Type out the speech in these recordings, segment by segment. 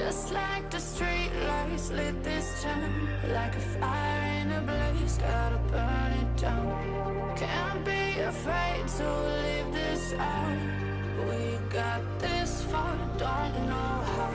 Just like the street lights lit this town, like a fire in a blaze, gotta burn it down. Can't be afraid to leave this out. We got this far, don't know how.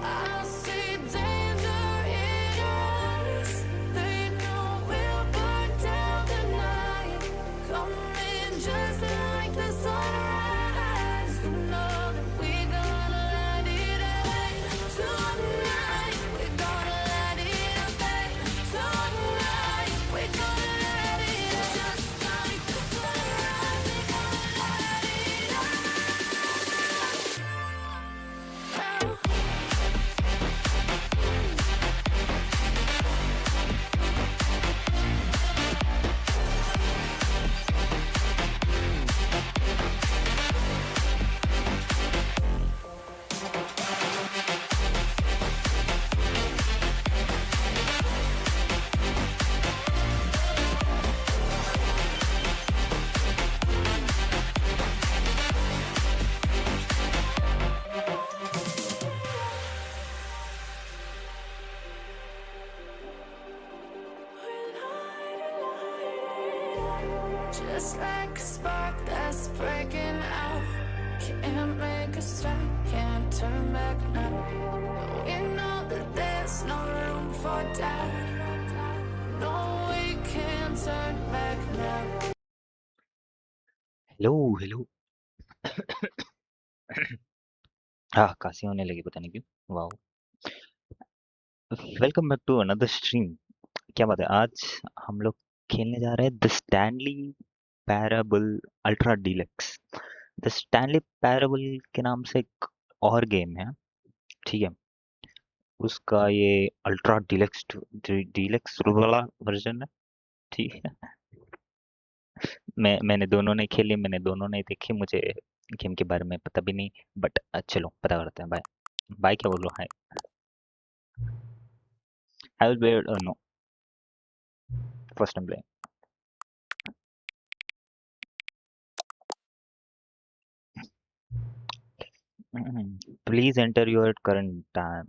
I see danger in your eyes. They know we'll burn down the night. Coming just like the sunrise. You know that we gonna let it rain. Tonight, we gonna let it rain. Tonight, we gonna let it rain. Just like the sunrise, we gonna let it rain. Just like a spark that's breaking out. Can't make a stop, can't turn back now. We know that there's no room for doubt. No, we can't turn back now. Hello हाँ काशी होने लगी पता नहीं क्यों wow welcome back to another stream क्या बात है आज हम लोग खेलने जा रहे हैं the Stanley parable ultra deluxe the Stanley parable के नाम से एक और गेम है ठीक है उसका ये अल्ट्रा डीलक्स डीलक्स वाला वर्जन है ठीक है मैंने दोनों नहीं खेली मैंने दोनों नहीं देखी मुझे गेम के बारे में पता भी नहीं बट चलो पता करते हैं बाय बाय क्या बोलो हाय I will bear no first time playing. Please enter your current time.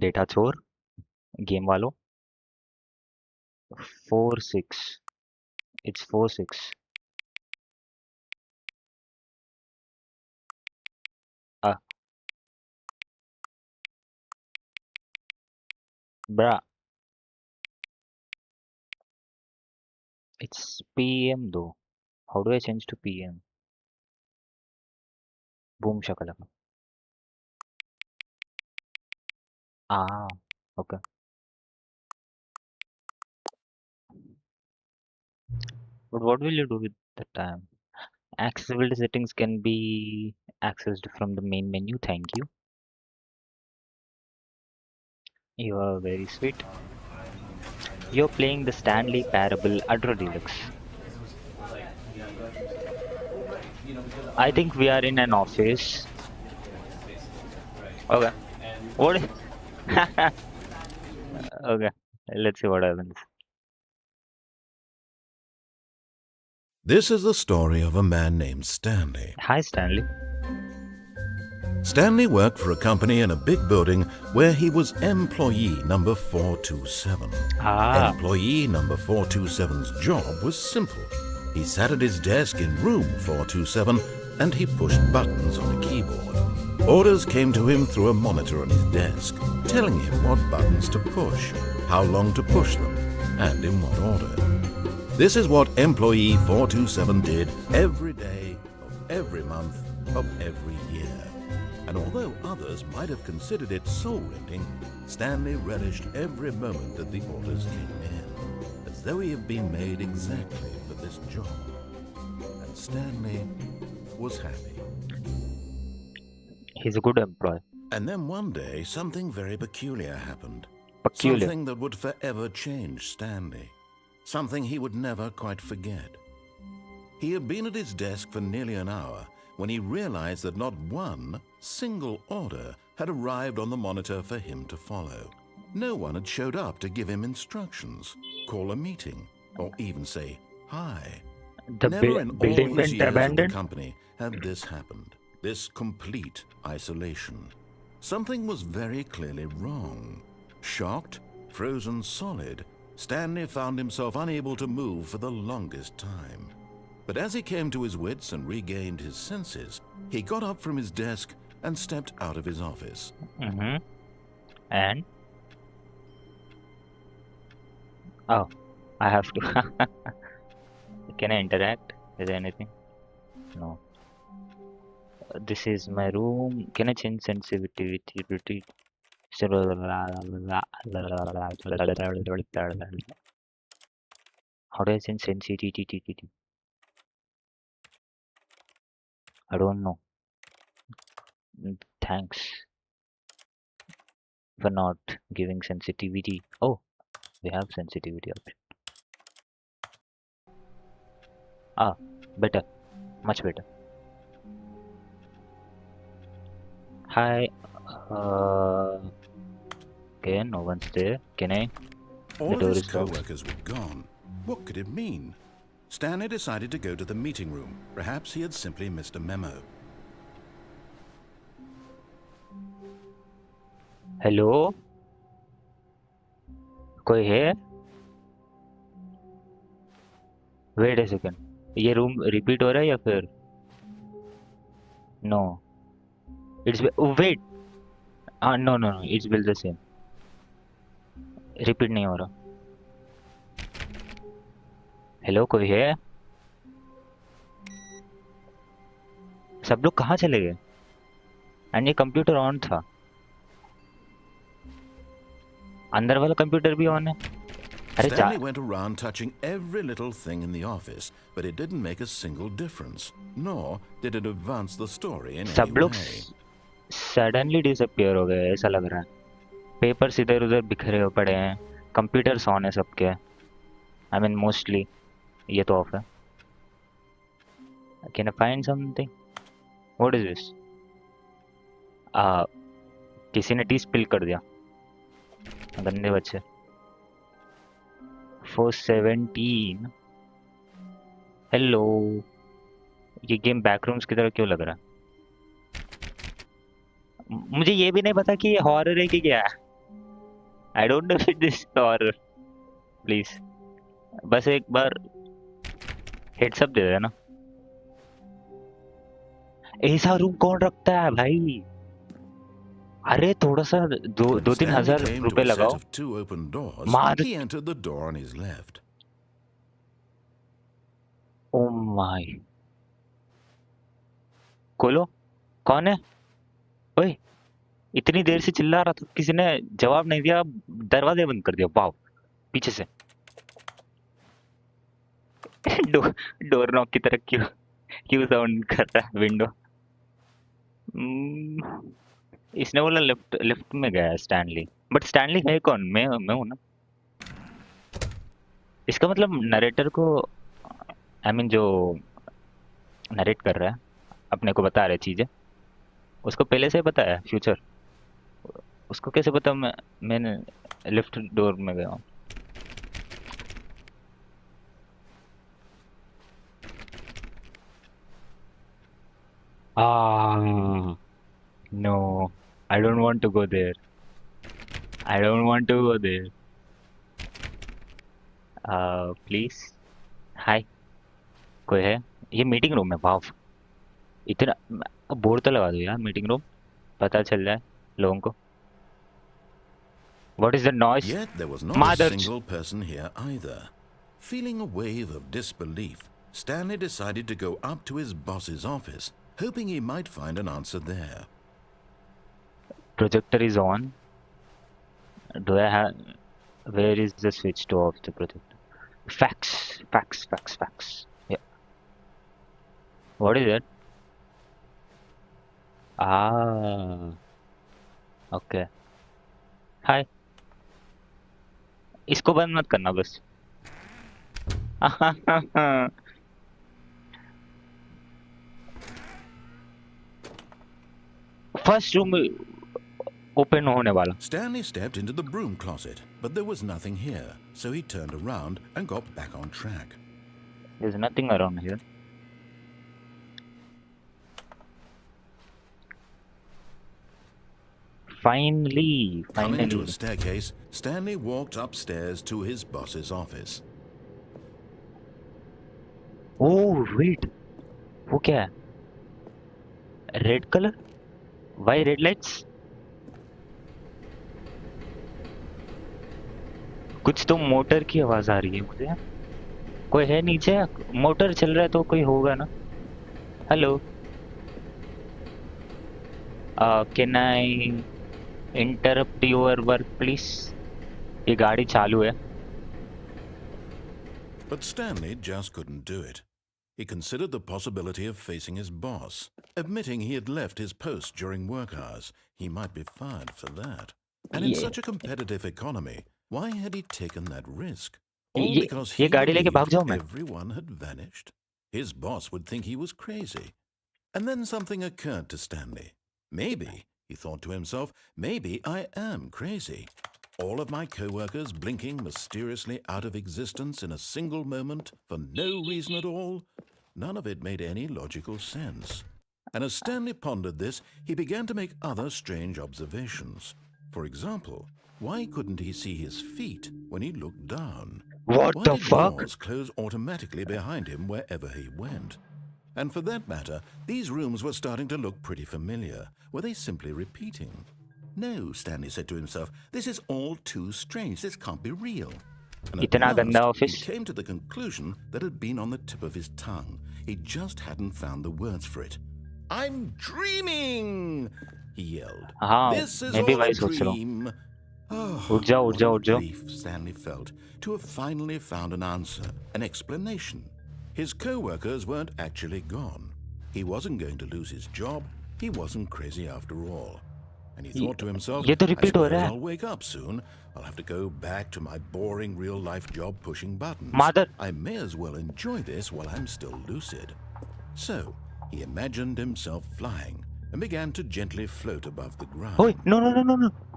Data चोर game वालों 4-6 it's 4-6 ah bruh it's PM though how do I change to PM boom shakalaka ah okay but what will you do with the time accessibility settings can be accessed from the main menu thank you you are very sweet you're playing the Stanley Parable Ultra Deluxe I think we are in an office okay what okay let's see what happens This is the story of a man named Stanley. hi Stanley Stanley worked for a company in a big building where he was employee number 427. Employee number 427's job was simple. He sat at his desk in room 427 and he pushed buttons on a keyboard. Orders came to him through a monitor on his desk, telling him what buttons to push, how long to push them, and in what order. This is what employee 427 did every day of every month of every year. And although others might have considered it soul-rending, Stanley relished every moment that the orders came in, as though he had been made exactly for this job. And Stanley was happy. he's a good employee And then one day, something very peculiar happened. peculiar Something that would forever change Stanley. Something he would never quite forget. He had been at his desk for nearly an hour when he realized that not one single order had arrived on the monitor for him to follow. No one had showed up to give him instructions, call a meeting, or even say hi. the Never in all building his went years of the abandoned company had this happened. This complete isolation. Something was very clearly wrong. Shocked, frozen solid, Stanley found himself unable to move for the longest time. But as he came to his wits and regained his senses, he got up from his desk and stepped out of his office. And oh, I have to. Can I interact? Is there anything? No. This is my room. Can I change sensitivity? How do I change sensitivity? I don't know. Thanks for not giving sensitivity. Oh, we have sensitivity option. Ah, better. Much better. Hi. Okay, no one's there. Can I? All The of door his is locked. co-workers were gone. What could it mean? Stanley decided to go to the meeting room. Perhaps he had simply missed a memo. Hello? कोई है? Wait a second. ये room repeat हो रहा है या फिर? No. It's oh, wait. No. It's built the same. Repeat नहीं हो रहा. Hello, कोई है? सब लोग कहाँ चले गए? And ये कंप्यूटर ऑन था. अंदर वाला कंप्यूटर भी ऑन है. अरे Stanley went around touching every little thing in the office, but it didn't make a single difference, nor did it advance the story in सब any लोग way. सडनली डिसअपियर हो गए ऐसा लग रहा है. पेपर्स इधर उधर बिखरे हुए पड़े हैं. कंप्यूटर्स ऑन है सबके. I mean mostly. ये तो ऑफ है. Can I find something? What is this? किसी ने टी स्पिल कर दिया. गंदे बच्चे. 417. हेलो. ये गेम बैकरूम्स की तरह क्यों लग रहा है? मुझे ये भी नहीं पता कि ये हॉरर है कि क्या है. I don't know if this horror. Please बस एक बार हेड्स अप दे देना. ऐसा रूम कौन रखता है भाई? अरे थोड़ा सा दो तीन हजार रुपए लगाओ. मार. He entered the door on his left. Oh my. खोलो. कौन है? ओए, इतनी देर से चिल्ला रहा था, किसी ने जवाब नहीं दिया. दरवाजे बंद कर दिया. वाव. पीछे से. डोर नॉक की तरह क्यों साउंड कर रहा है विंडो? इसने बोला लेफ्ट में गया है स्टैनली. बट स्टैनली है कौन? मैं हूं ना. इसका मतलब नरेटर को, आई मीन जो नरेट कर रहा है, अपने को बता रहे चीजें, उसको पहले से पता है फ्यूचर. उसको कैसे पता मैंने लेफ्ट डोर में गया हूँ? No, I don't want to go there. I don't want to go there. Please. Hi. कोई है? ये मीटिंग रूम है. वाव. इतना बोर्ड तो लगा दो यार. मीटिंग रूम पता चल जाए लोगों को. What is the noise? Yet there was not a single person here either. Feeling a wave of disbelief, Stanley decided to go up to his boss's office, hoping he might find an answer there. Projector is on. Do I have? Where is the switch to off the projector? Fax. Yeah. What is it? Okay. Hi. इसको बंद मत करना बस. First room open होने वाला. Stanley stepped into the broom closet, but there was nothing here, so he turned around and got back on track. There's nothing around here. Finally. Coming to a staircase, Stanley walked upstairs to his boss's office. Oh wait, वो क्या है? Red color? Why red lights? कुछ तो motor की आवाज आ रही है मुझे. कोई है नीचे? मोटर चल रहा है तो कोई होगा ना. Hello. Can I interrupt your work please? ये गाड़ी चालू है. But Stanley just couldn't do it. He considered the possibility of facing his boss, admitting he had left his post during work hours. He might be fired for that. And in such a competitive economy, why had he taken that risk? All because he believed everyone had vanished. His boss would think he was crazy. And then something occurred to Stanley. Maybe, he thought to himself, maybe I am crazy. All of my co-workers blinking mysteriously out of existence in a single moment for no reason at all. None of it made any logical sense. And as Stanley pondered this, he began to make other strange observations. For example, why couldn't he see his feet when he looked down? What the fuck? Why did doors close automatically behind him wherever he went? And for that matter, these rooms were starting to look pretty familiar. Were they simply repeating? No, Stanley said to himself, this is all too strange. This can't be real. And at last, he came to the conclusion that had been on the tip of his tongue. He just hadn't found the words for it. I'm dreaming! He yelled. This is all a dream. What relief Stanley felt to have finally found an answer, an explanation. His co-workers weren't actually gone. He wasn't going to lose his job. He wasn't crazy after all. And he thought to himself, I suppose I'll wake up soon. I'll have to go back to my boring real-life job pushing buttons. I may as well enjoy this while I'm still lucid. So, he imagined himself flying and began to gently float above the ground.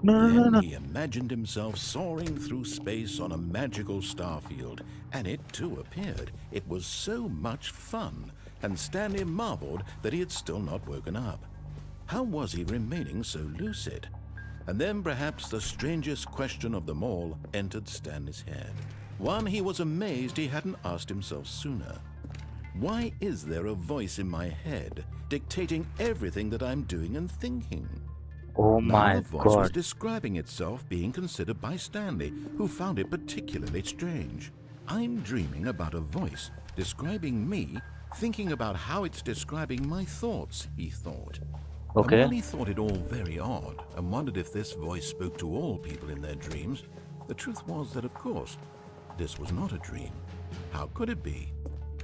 Then he imagined himself soaring through space on a magical starfield, and it too appeared. It was so much fun, and Stanley marveled that he had still not woken up. How was he remaining so lucid? And then perhaps the strangest question of them all entered Stanley's head. One he was amazed he hadn't asked himself sooner. Why is there a voice in my head dictating everything that I'm doing and thinking? Oh my God. The voice was describing itself being considered by Stanley, who found it particularly strange. I'm dreaming about a voice describing me, thinking about how it's describing my thoughts, he thought. Okay. And while he thought it all very odd and wondered if this voice spoke to all people in their dreams, the truth was that, of course, this was not a dream. How could it be?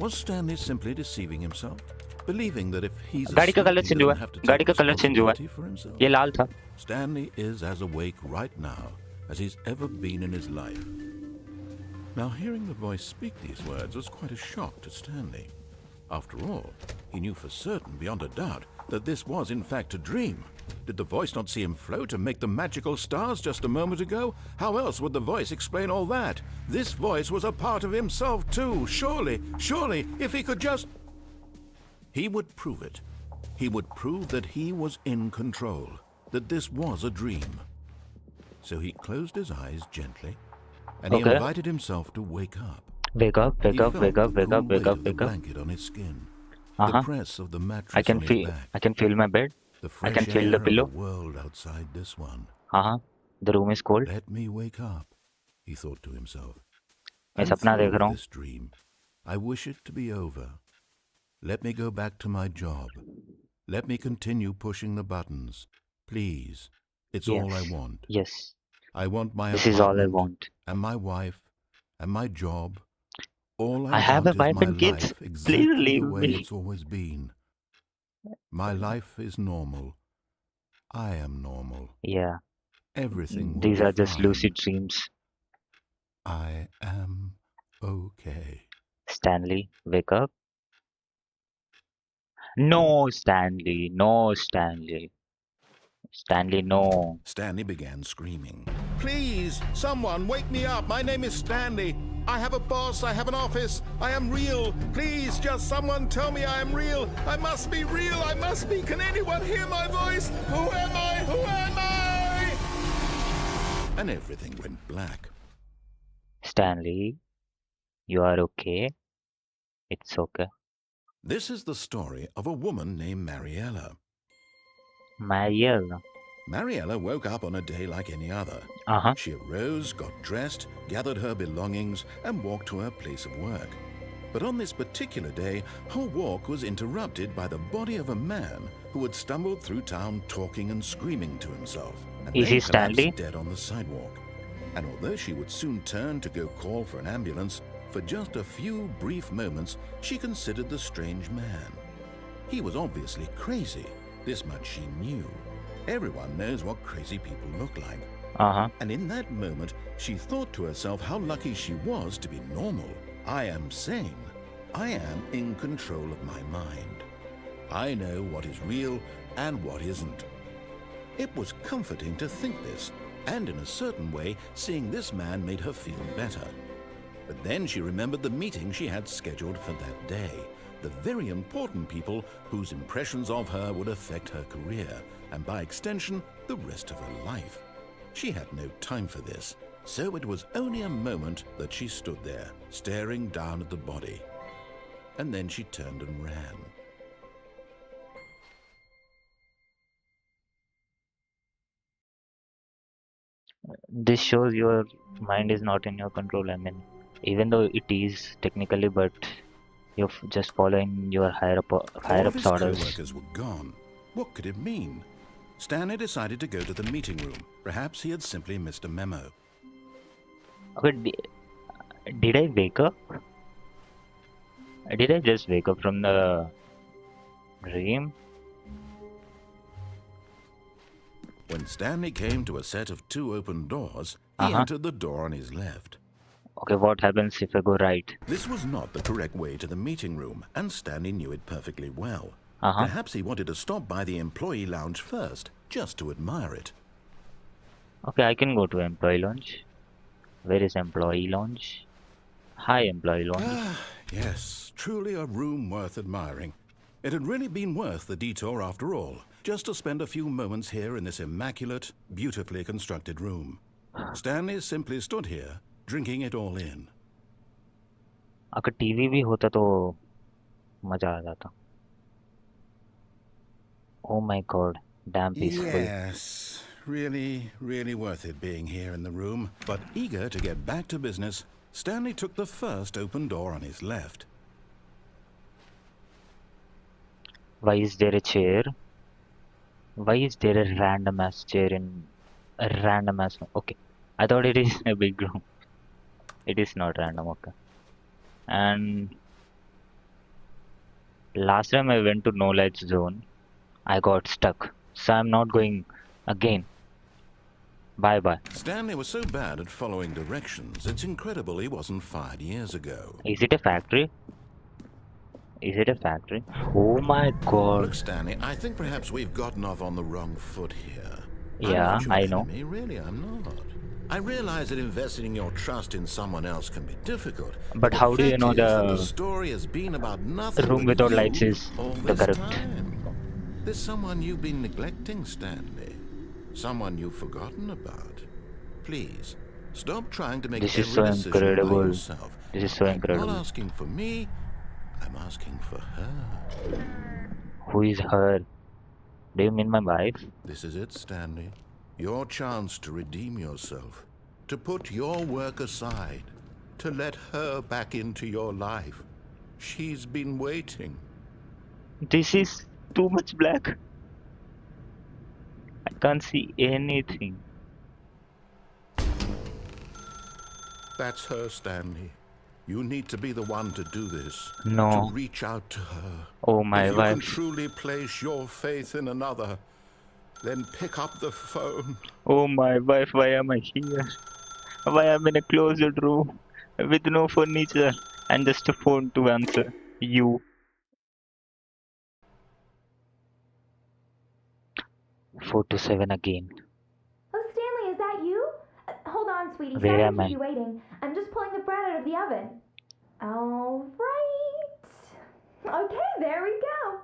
Was Stanley simply deceiving himself, believing that if he's asleep, he doesn't have to take responsibility for himself? ये लाल था. Stanley is as awake right now as he's ever been in his life. Now, hearing the voice speak these words was quite a shock to Stanley. After all, he knew for certain, beyond a doubt, that this was in fact a dream. Did the voice not see him float and make the magical stars just a moment ago? How else would the voice explain all that? This voice was a part of himself too. Surely, if he could just... He would prove it. He would prove that he was in control, that this was a dream. So he closed his eyes gently, and he invited himself to wake up. Wake up. Blanket on his skin. The press of the mattress on his back. I can feel my bed. I can feel the pillow. The world outside this one. The room is cold. Let me wake up, he thought to himself. मैं सपना देख रहा हूँ. This dream, I wish it to be over. Let me go back to my job. Let me continue pushing the buttons. Please. It's all I want. Yes. I want my This is all I want. And my wife and my job. All I have a wife and kids. Exactly Please leave the way me. it's always been. My life is normal. I am normal. Yeah. Everything. These are just fine. lucid dreams. I am okay. Stanley, wake up. No, Stanley. No, Stanley. Stanley, no. Stanley began screaming. Please, someone wake me up. My name is Stanley. I have a boss. I have an office. I am real. Please, just someone tell me I am real. I must be real. I must be. Can anyone hear my voice? Who am I? Who am I? and everything went black. Stanley, you are okay? It's okay. This is the story of a woman named Mariella. Marielle. Mariella woke up on a day like any other. Uh-huh. She arose, got dressed, gathered her belongings, and walked to her place of work. But on this particular day, her walk was interrupted by the body of a man who had stumbled through town talking and screaming to himself, and Is then he Stanley? collapsed dead on the sidewalk. And although she would soon turn to go call for an ambulance, for just a few brief moments she considered the strange man. He was obviously crazy, this much she knew. Everyone knows what crazy people look like. Uh-huh. And in that moment, she thought to herself how lucky she was to be normal. I am sane. I am in control of my mind. I know what is real and what isn't. It was comforting to think this, and in a certain way, seeing this man made her feel better. But then she remembered the meeting she had scheduled for that day, the very important people whose impressions of her would affect her career, and by extension, the rest of her life. She had no time for this, so it was only a moment that she stood there, staring down at the body. And then she turned and ran. This shows your mind is not in your control. I mean, even though it is technically, but you're just following your higher All of ups his orders. co-workers were gone. What could it mean? Stanley decided to go to the meeting room. Perhaps he had simply missed a memo. Okay, did I wake up? Did I just wake up from the dream? When Stanley came to a set of 2 open doors, he Uh-huh. entered the door on his left. Okay, what happens if I go right? This was not the correct way to the meeting room, and Stanley knew it perfectly well. Uh-huh. Perhaps he wanted to stop by the employee lounge first, just to admire it. Okay, I can go to employee lounge. Where is employee lounge? Hi, employee lounge. Ah, yes, truly a room worth admiring. It had really been worth the detour after all, just to spend a few moments here in this immaculate, beautifully constructed room. Stanley simply stood here, drinking it all in. अगर TV भी होता तो मजा आ जाता. Oh my god, damn peaceful. Yes, really worth it being here in the room. But eager to get back to business, Stanley took the first open door on his left. Why is there a chair? Why is there a random ass chair in a random ass? Okay, I thought it is a big room. It is not random. Okay. And last time I went to no light zone, I got stuck. So I'm not going again. Bye bye. Stanley was so bad at following directions, it's incredible he wasn't fired years ago. Is it a factory? Is it a factory? Oh my god. Look, Stanley, I think perhaps we've gotten off on the wrong foot here. Yeah, I'm not your I know. enemy, really, I'm not. I realize that investing your trust in someone else can be difficult. But how do you fact know is that the the story has been about nothing room but without you lights is all the this correct? time? There's someone you've been neglecting, Stanley. Someone you've forgotten about. Please, stop trying to make This every is so decision by incredible. yourself. This is so I'm incredible. not asking for me, I'm asking for her. Who is her? Do you mean my wife? This is it, Stanley. Your chance to redeem yourself. To put your work aside. To let her back into your life. She's been waiting. This is too much black. I can't see anything. That's her, Stanley. You need to be the one to do this. No. To reach out to her. Oh, my if you can wife. truly place your faith in another, then pick up the phone. Oh, my wife, why am I here? Why am I in a closed room with no furniture and just a phone to answer? You. 427 again. Oh, Stanley, is that you? Hold on, sweetie. Where Sorry am to I? keep you waiting. I'm just pulling the bread out of the oven. All right. Okay, there we go.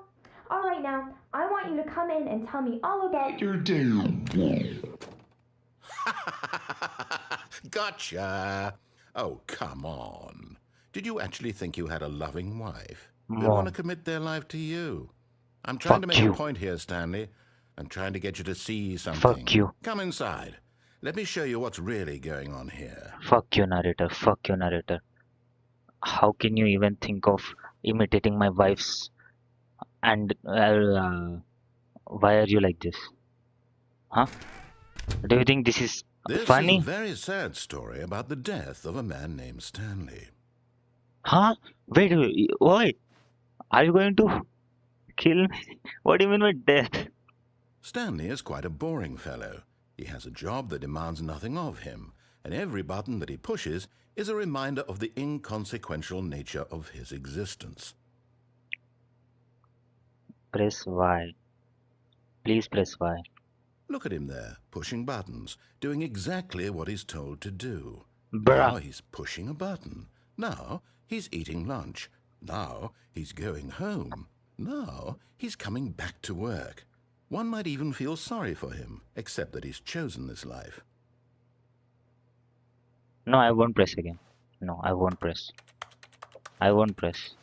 All right, now, I want you to come in and tell me all about your day. Gotcha! Oh, come on. Did you actually think you had a loving wife who'd Mom. want to commit their life to you? I'm trying to Fuck make you. a point here, Stanley. I'm trying to get you to see something. Fuck you. Come inside. Let me show you what's really going on here. Fuck you, narrator. Fuck you, narrator. How can you even think of imitating my wife's? And why are you like this? Huh? Do you think this is This funny? is a very sad story about the death of a man named Stanley. Huh? Wait, wait. Are you going to kill me? What do you mean by death? Stanley is quite a boring fellow. He has a job that demands nothing of him, and every button that he pushes is a reminder of the inconsequential nature of his existence. Press Y. Please press Y. Look at him there, pushing buttons, doing exactly what he's told to do. Bruh. Now he's pushing a button. Now he's eating lunch. Now he's going home. Now he's coming back to work. One might even feel sorry for him, except that he's chosen this life. No, I won't press again. No, I won't press. I won't press.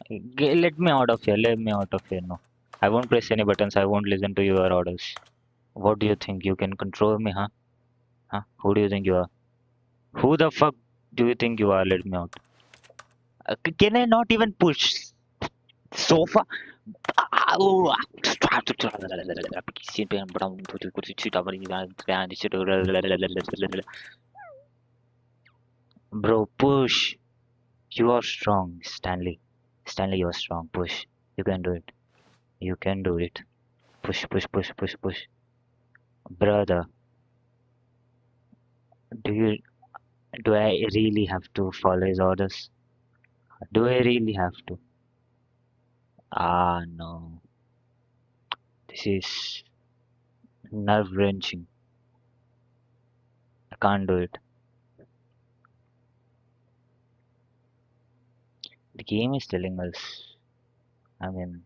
Let me out of here. Let me out of here. No. I won't press any buttons. I won't listen to your orders. What do you think? You can control me, huh? Huh? Who do you think you are? Who the fuck do you think you are? Let me out. Can I not even push? Sofa? Bro, push. You are strong, Stanley. Stanley, you are strong. Push. You can do it. You can do it. Push, push, push, push, push. Brother, do I really have to follow his orders? Do I really have to? Ah, no. This is nerve-wrenching. I can't do it. The game is telling us, I mean,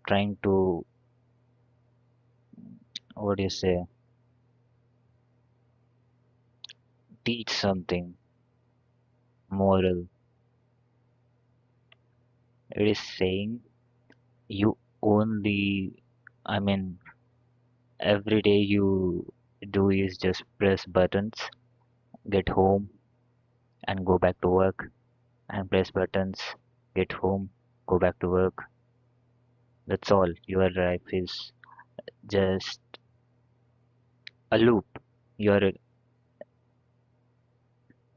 trying to, what do you say, teach something moral. It is saying you only, I mean, every day you do is just press buttons, get home, and go back to work, and press buttons, get home, go back to work. That's all. Your life is just a loop. You're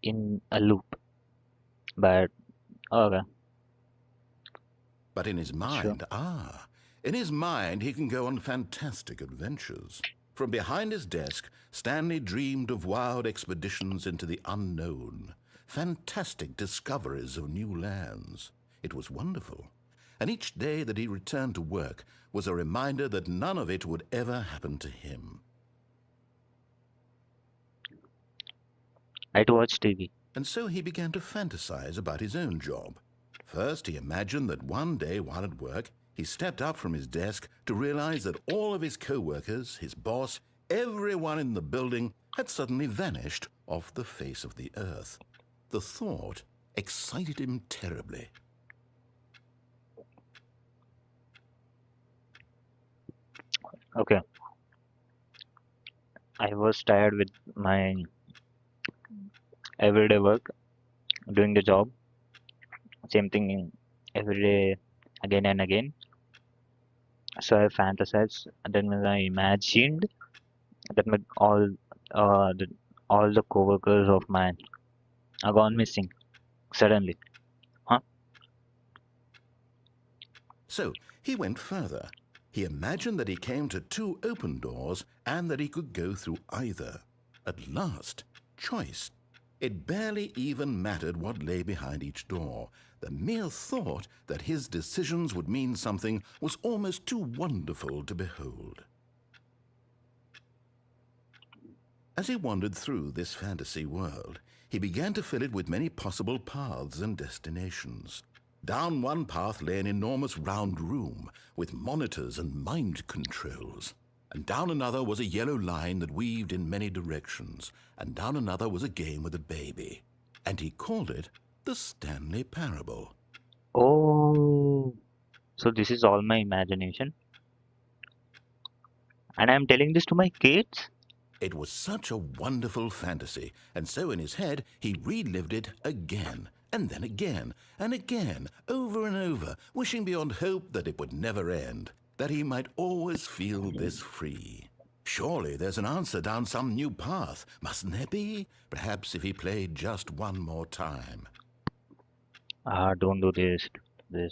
in a loop. But okay, But in his mind, in his mind he can go on fantastic adventures. From behind his desk, Stanley dreamed of wild expeditions into the unknown, fantastic discoveries of new lands. It was wonderful. And each day that he returned to work was a reminder that none of it would ever happen to him. I'd watch TV. And so he began to fantasize about his own job. First, he imagined that one day while at work, he stepped up from his desk to realize that all of his co-workers, his boss, everyone in the building had suddenly vanished off the face of the earth. The thought excited him terribly. Okay. I was tired with my everyday work, doing the job, same thing every day, again and again. So I fantasized, and then when I imagined that all the coworkers of mine are gone missing suddenly. Huh? So he went further. He imagined that he came to two open doors and that he could go through either. At last, choice. It barely even mattered what lay behind each door. The mere thought that his decisions would mean something was almost too wonderful to behold. As he wandered through this fantasy world, he began to fill it with many possible paths and destinations. Down one path lay an enormous round room with monitors and mind controls. And down another was a yellow line that weaved in many directions, and down another was a game with a baby. And he called it the Stanley Parable. Oh, so this is all my imagination, and I'm telling this to my kids. It was such a wonderful fantasy, and so in his head he relived it again, and then again, and again, over and over, wishing beyond hope that it would never end, that he might always feel this free. Surely there's an answer down some new path, mustn't there be? Perhaps if he played just one more time. Don't do this. This.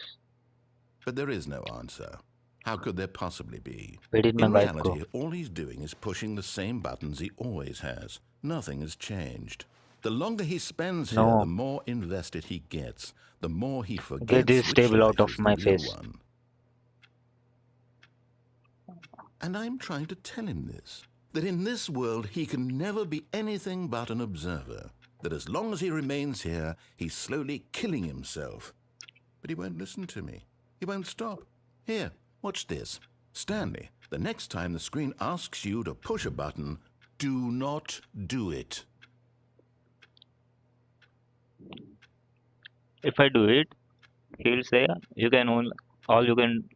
But there is no answer. How could there possibly be? Where did my In wife go? reality, all he's doing is pushing the same buttons he always has. Nothing has changed. The longer he spends here, No. the more invested he gets. The more he forgets Get this which table out life of is my the real face. one. And I'm trying to tell him this, that in this world he can never be anything but an observer, that as long as he remains here, he's slowly killing himself. But he won't listen to me. He won't stop. Here, watch this. Stanley, the next time the screen asks you to push a button, do not do it. If I do it, he'll say all you can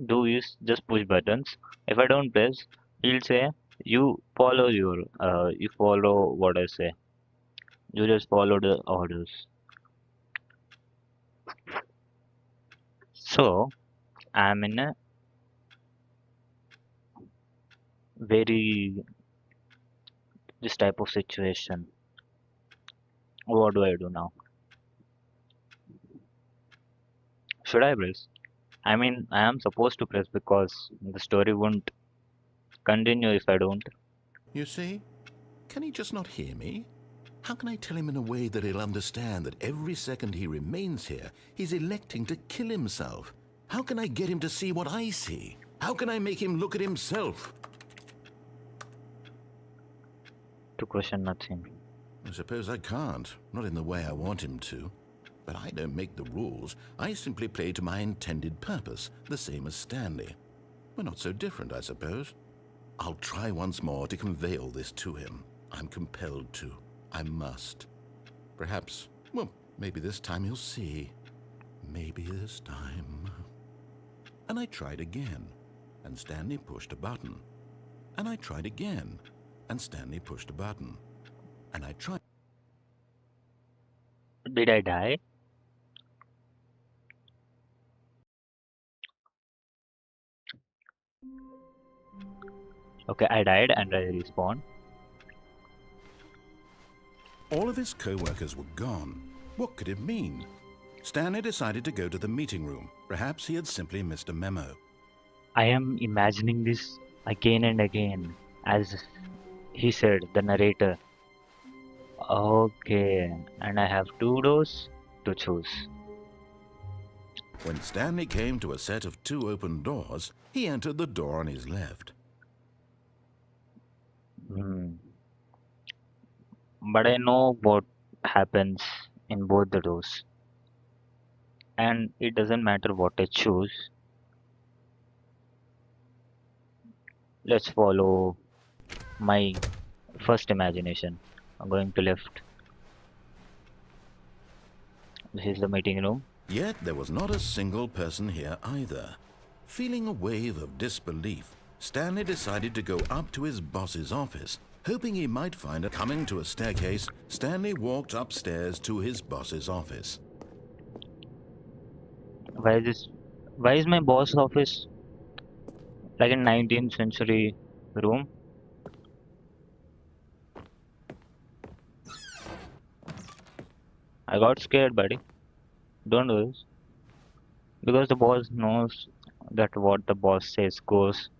do is just push buttons. If I don't press, he'll say you follow what I say. You just follow the orders. So I'm in a very this type of situation. What do I do now? Should I press? I mean, I am supposed to press because the story won't continue if I don't. You see? Can he just not hear me? How can I tell him in a way that he'll understand that every second he remains here, he's electing to kill himself? How can I get him to see what I see? How can I make him look at himself? To question nothing. I suppose I can't, not in the way I want him to. But I don't make the rules. I simply play to my intended purpose, the same as Stanley. We're not so different, I suppose. I'll try once more to convey all this to him. I'm compelled to. I must. Perhaps, well, maybe this time he'll see. Maybe this time. And I tried again, and Stanley pushed a button. And I tried again, and Stanley pushed a button. And I tried. Did I die? Okay, I died and I respawned. All of his co-workers were gone. What could it mean? Stanley decided to go to the meeting room. Perhaps he had simply missed a memo. I am imagining this again and again, as he said, the narrator. Okay, and I have 2 doors to choose. When Stanley came to a set of 2 open doors, he entered the door on his left. But I know what happens in both the doors. And it doesn't matter what I choose. Let's follow my first imagination. I'm going to left. This is the meeting room. Yet there was not a single person here either. Feeling a wave of disbelief, Stanley decided to go up to his boss's office, hoping he might find a... Coming to a staircase, Stanley walked upstairs to his boss's office. Why is my boss office like a 19th century room? I got scared, buddy. Don't do this. Because the boss knows that what the boss says goes.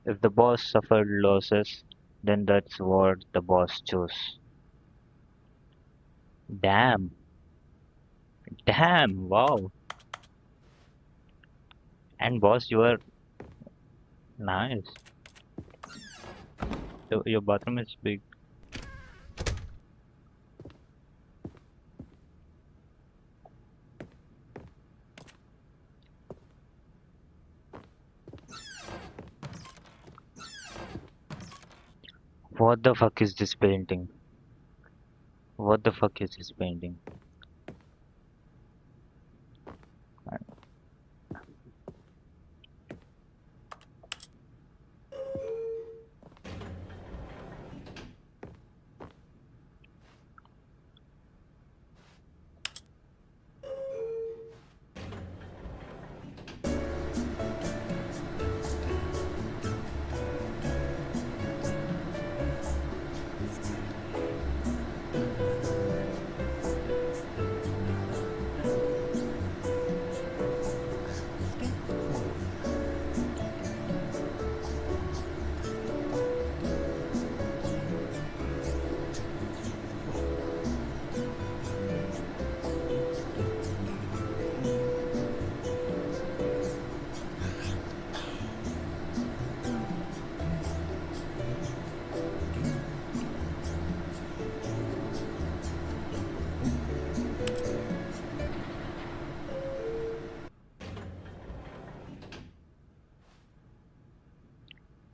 If the boss suffered losses, then that's what the boss chose. Damn. Damn, wow. And boss, you are nice. Your bathroom is big. What the fuck is this painting? What the fuck is this painting?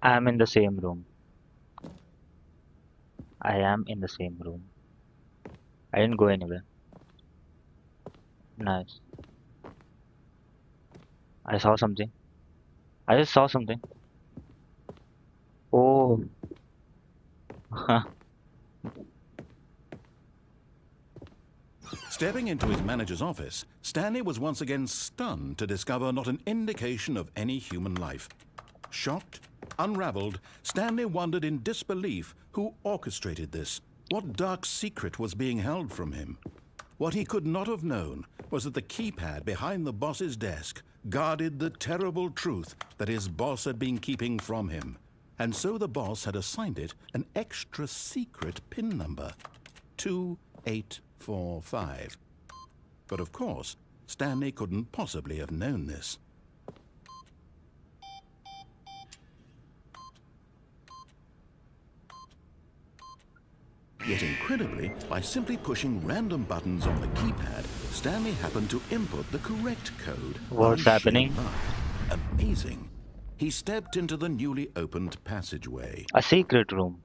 I'm in the same room. I am in the same room. I didn't go anywhere. Nice. I saw something. I just saw something. Oh. Stepping into his manager's office, Stanley was once again stunned to discover not an indication of any human life. Shocked, unraveled, Stanley wondered in disbelief who orchestrated this. What dark secret was being held from him? What he could not have known was that the keypad behind the boss's desk guarded the terrible truth that his boss had been keeping from him. And so the boss had assigned it an extra secret PIN number, 2845. But of course, Stanley couldn't possibly have known this. Yet incredibly, by simply pushing random buttons on the keypad, Stanley happened to input the correct code. What's happening? Amazing. He stepped into the newly opened passageway. A secret room.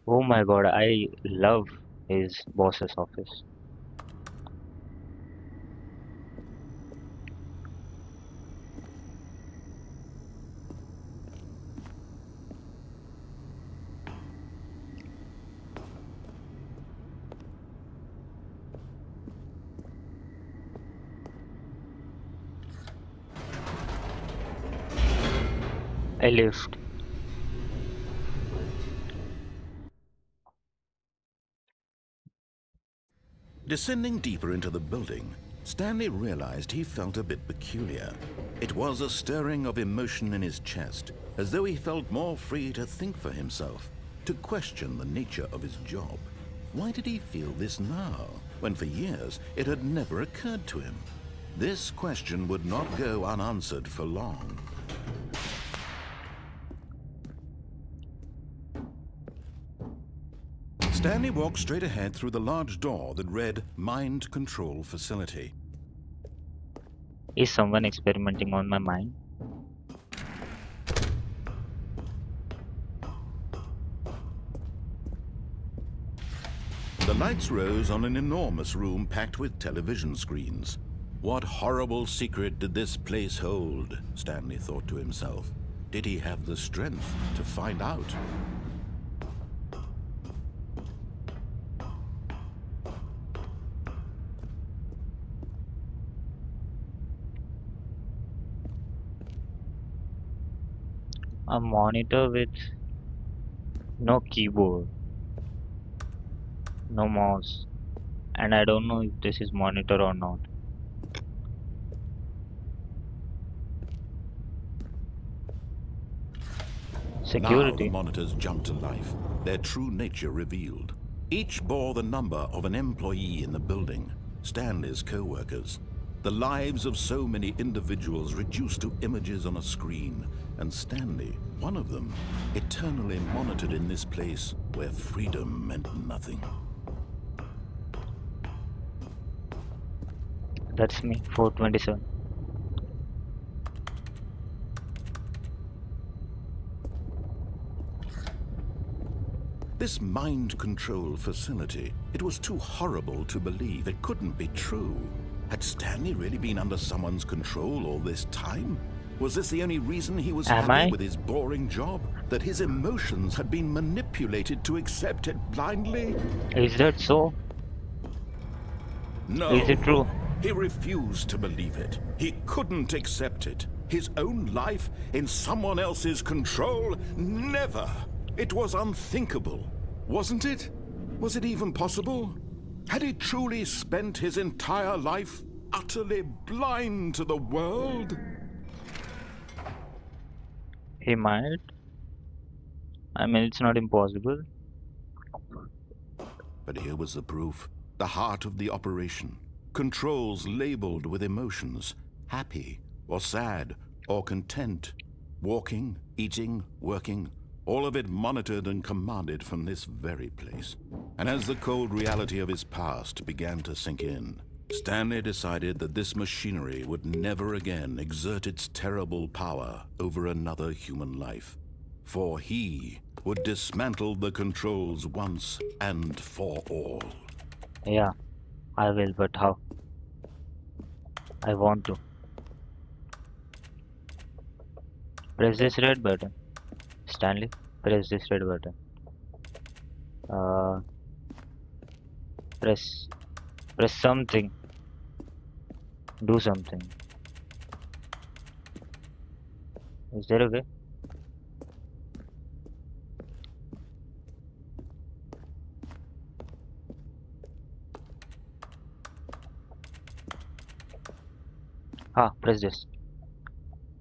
Oh my god, I love his boss's office. A lift. Descending deeper into the building, Stanley realized he felt a bit peculiar. It was a stirring of emotion in his chest, as though he felt more free to think for himself, to question the nature of his job. Why did he feel this now, when for years it had never occurred to him? This question would not go unanswered for long. Stanley walked straight ahead through the large door that read Mind Control Facility. Is someone experimenting on my mind? The lights rose on an enormous room packed with television screens. What horrible secret did this place hold? Stanley thought to himself. Did he have the strength to find out? A monitor with no keyboard, no mouse, and I don't know if this is monitor or not. Now the Security. monitors jumped to life, their true nature revealed. Each bore the number of an employee in the building, Stanley's co-workers. The lives of so many individuals reduced to images on a screen, and Stanley, one of them, eternally monitored in this place where freedom meant nothing. That's me, 427. This mind control facility, it was too horrible to believe. It couldn't be true. Had Stanley really been under someone's control all this time? Was this the only reason he was happy with his boring job? That his emotions had been manipulated to accept it blindly? Is that so? No. Is it true? He refused to believe it. He couldn't accept it. His own life in someone else's control? Never. It was unthinkable. Wasn't it? Was it even possible? Had he truly spent his entire life utterly blind to the world? He might. I mean, it's not impossible. But here was the proof. The heart of the operation. Controls labeled with emotions. Happy or sad or content. Walking, eating, working. All of it monitored and commanded from this very place. And as the cold reality of his past began to sink in, Stanley decided that this machinery would never again exert its terrible power over another human life. For he would dismantle the controls once and for all. Yeah, I will, but how? I want to. Press this red button. Stanley, press this red button. Press something. Do something. Is there a way? Press this.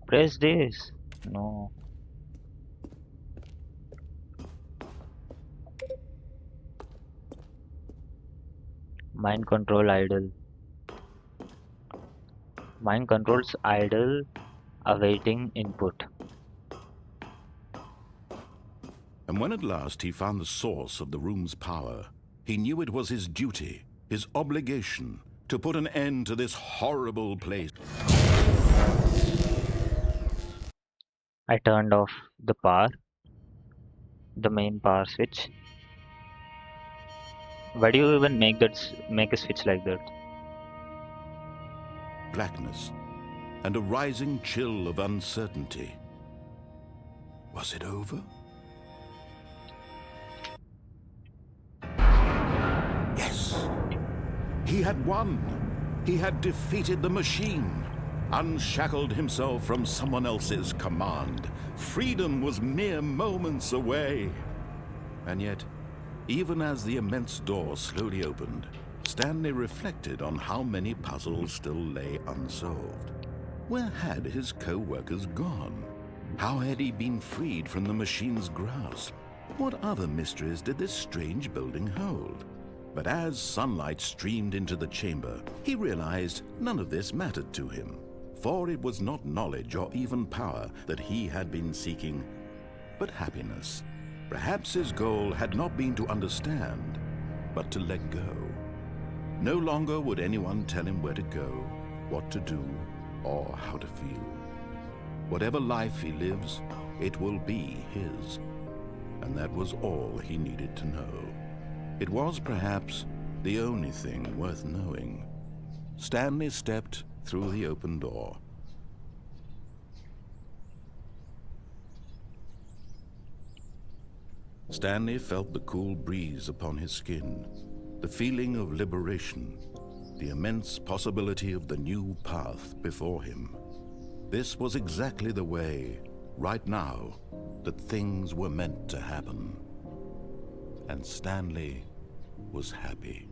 Press this. No. Mind control idle. Mind controls idle, awaiting input. And when at last he found the source of the room's power, he knew it was his duty, his obligation, to put an end to this horrible place. I turned off the power, the main power switch. Why do you even make a switch like that? Blackness and a rising chill of uncertainty. Was it over? Yes. He had won. He had defeated the machine, unshackled himself from someone else's command. Freedom was mere moments away. And yet, even as the immense door slowly opened, Stanley reflected on how many puzzles still lay unsolved. Where had his co-workers gone? How had he been freed from the machine's grasp? What other mysteries did this strange building hold? But as sunlight streamed into the chamber, he realized none of this mattered to him, for it was not knowledge or even power that he had been seeking, but happiness. Perhaps his goal had not been to understand, but to let go. No longer would anyone tell him where to go, what to do, or how to feel. Whatever life he lives, it will be his. And that was all he needed to know. It was perhaps the only thing worth knowing. Stanley stepped through the open door. Stanley felt the cool breeze upon his skin, the feeling of liberation, the immense possibility of the new path before him. This was exactly the way, right now, that things were meant to happen. And Stanley was happy.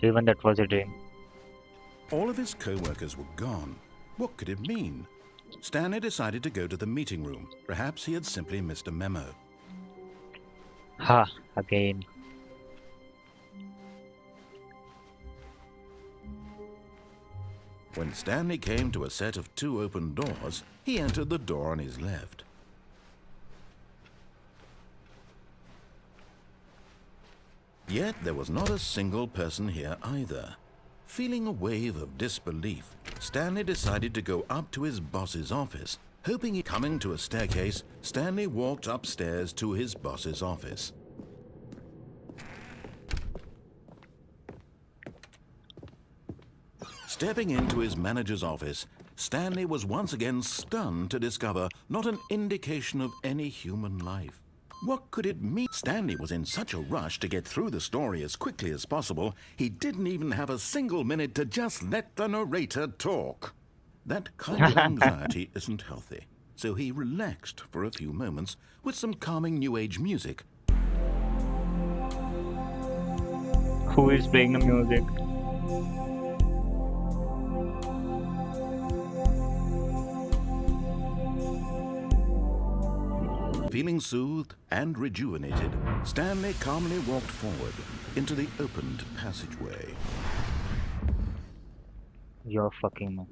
Even that was a dream. All of his co-workers were gone. What could it mean? Stanley decided to go to the meeting room. Perhaps he had simply missed a memo. Again. When Stanley came to a set of 2 open doors, he entered the door on his left. Yet there was not a single person here either. Feeling a wave of disbelief, Stanley decided to go up to his boss's office. Coming to a staircase, Stanley walked upstairs to his boss's office. Stepping into his manager's office, Stanley was once again stunned to discover not an indication of any human life. What could it mean? Stanley was in such a rush to get through the story as quickly as possible, he didn't even have a single minute to just let the narrator talk. That kind of anxiety isn't healthy, so he relaxed for a few moments with some calming New Age music. Who is playing the music? Feeling soothed and rejuvenated, Stanley calmly walked forward into the opened passageway. You're fucking me.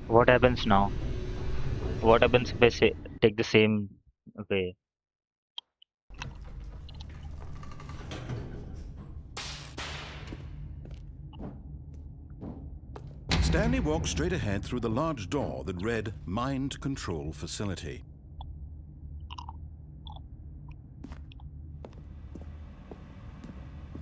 What happens now? What happens if I say, take the same way? Stanley walked straight ahead through the large door that read Mind Control Facility.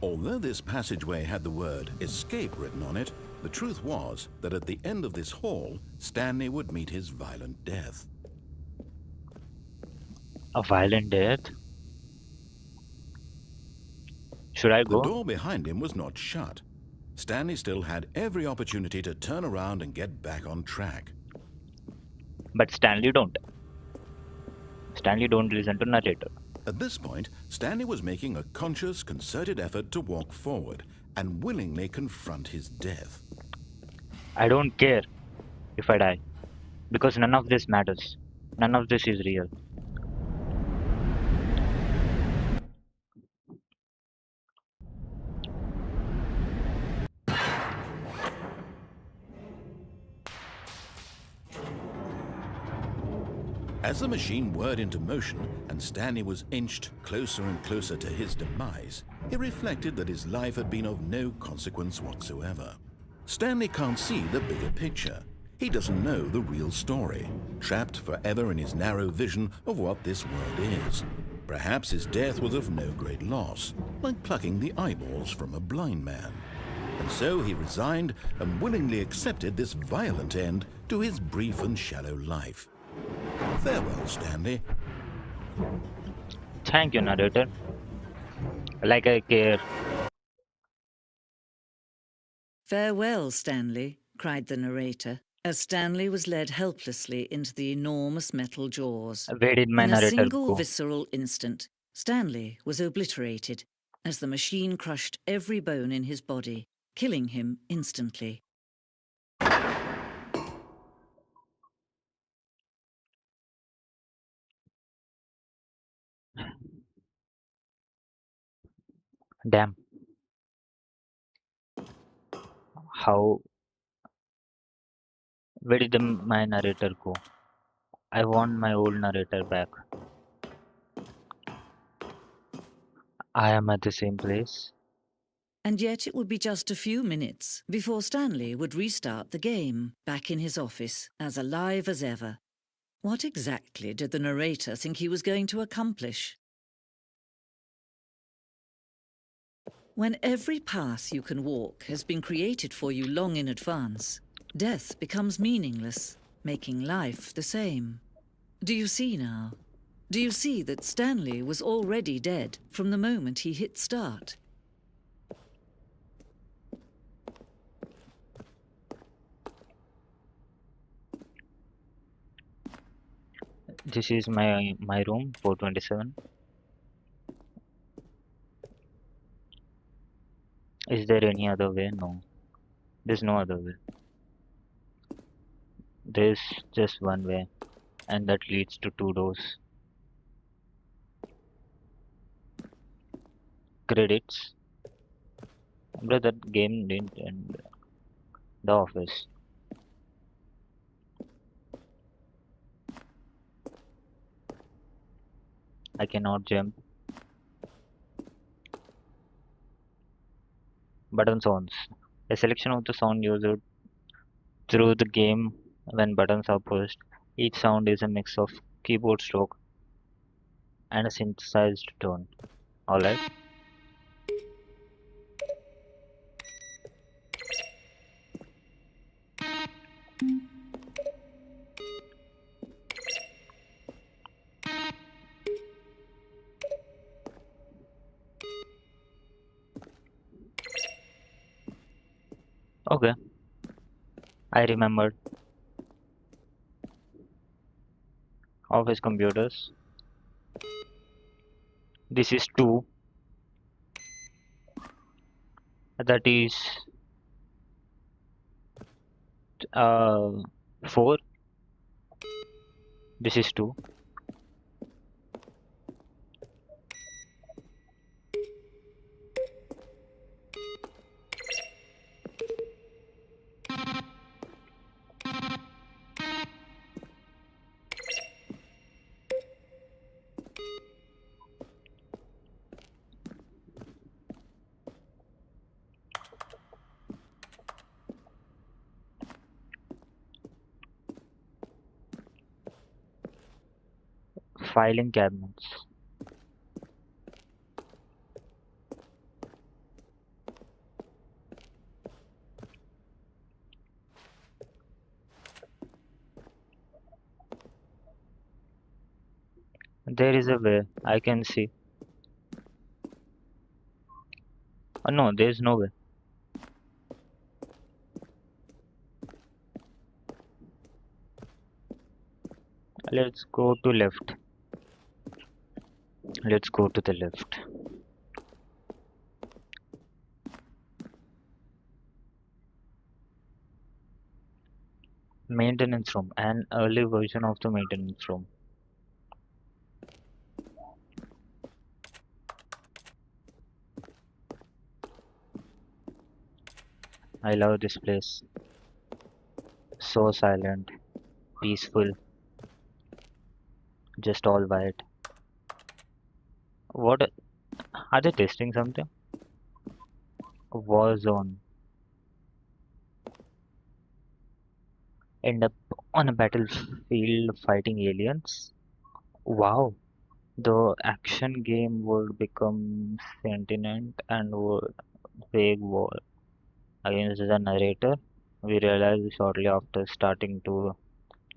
Although this passageway had the word Escape written on it, the truth was that at the end of this hall, Stanley would meet his violent death. A violent death? Should I go? The door behind him was not shut. Stanley still had every opportunity to turn around and get back on track. But Stanley don't. Stanley don't listen to narrator. At this point, Stanley was making a conscious, concerted effort to walk forward and willingly confront his death. I don't care if I die, because none of this matters. None of this is real. As the machine whirred into motion and Stanley was inched closer and closer to his demise, he reflected that his life had been of no consequence whatsoever. Stanley can't see the bigger picture. He doesn't know the real story, trapped forever in his narrow vision of what this world is. Perhaps his death was of no great loss, like plucking the eyeballs from a blind man. And so he resigned and willingly accepted this violent end to his brief and shallow life. Farewell, Stanley. Thank you, narrator. Like I care. Farewell, Stanley, cried the narrator, as Stanley was led helplessly into the enormous metal jaws. Where did my In a narrator single go? visceral instant, Stanley was obliterated as the machine crushed every bone in his body, killing him instantly. Damn. How? Where did my narrator go? I want my old narrator back. I am at the same place. And yet it would be just a few minutes before Stanley would restart the game, back in his office, as alive as ever. What exactly did the narrator think he was going to accomplish? When every path you can walk has been created for you long in advance, death becomes meaningless, making life the same. Do you see now? Do you see that Stanley was already dead from the moment he hit start? This is my room, 427. Is there any other way? No. There's no other way. There's just one way. and that leads to two doors. Credits. Bro, that game didn't end. The office. I cannot jump. Button sounds. A selection of the sound used through the game when buttons are pushed. Each sound is a mix of keyboard stroke and a synthesized tone. Alright? Okay, I remembered. Office computers. This is 2. That is uh 4. This is 2. Filing cabinets. There is a way. I can see. No, there is no way. Let's go to left. Let's go to the left. Maintenance room. An early version of the maintenance room. I love this place. So silent, peaceful, just all white. What are they testing something? War zone. End up on a battlefield fighting aliens? Wow. The action game would become sentient and would wage war against the narrator. We realized shortly after starting to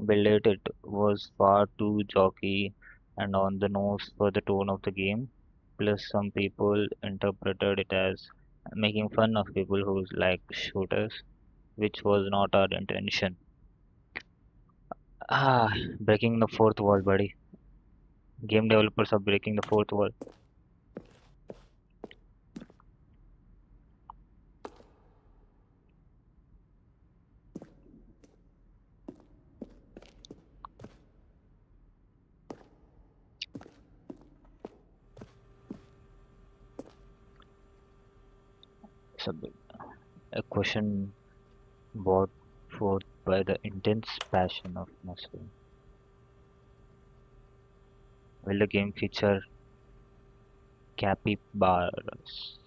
build it, it was far too jockey and on the nose for the tone of the game. Plus, some people interpreted it as making fun of people who like shooters, which was not our intention. Ah, breaking the fourth wall, buddy. Game developers are breaking the fourth wall. So, a question brought forth by the intense passion of Muslim. Will the game feature capybaras?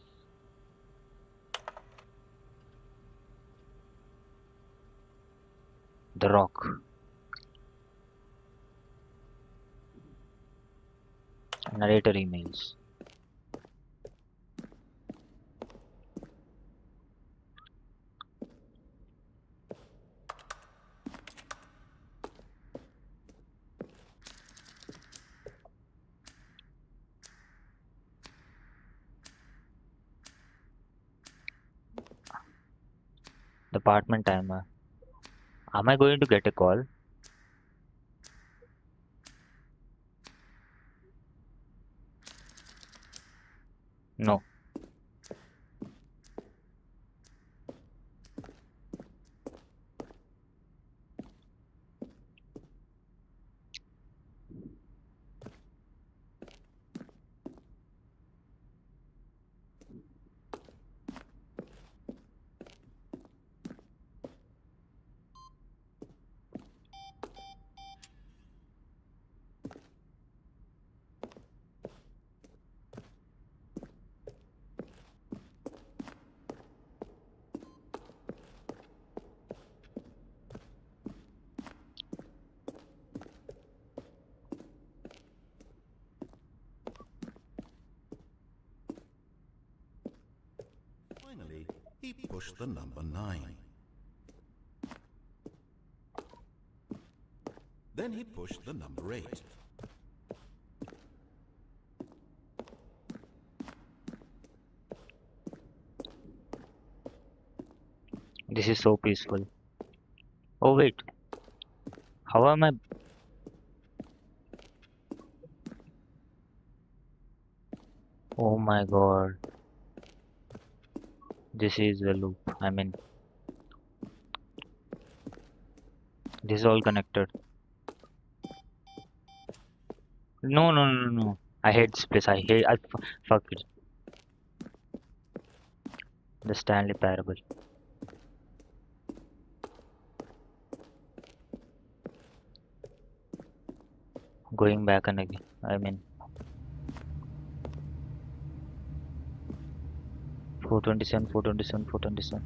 The Rock. Narrator emails. Department timer. Am I going to get a call? No. He pushed the number 9. Then he pushed the number 8. This is so peaceful. Oh wait, how am I? Oh my god, this is a loop. I mean, this is all connected. No, no, no, no. I hate this place. Fuck it. The Stanley Parable. Going back and again. I mean, 427, 427, 427.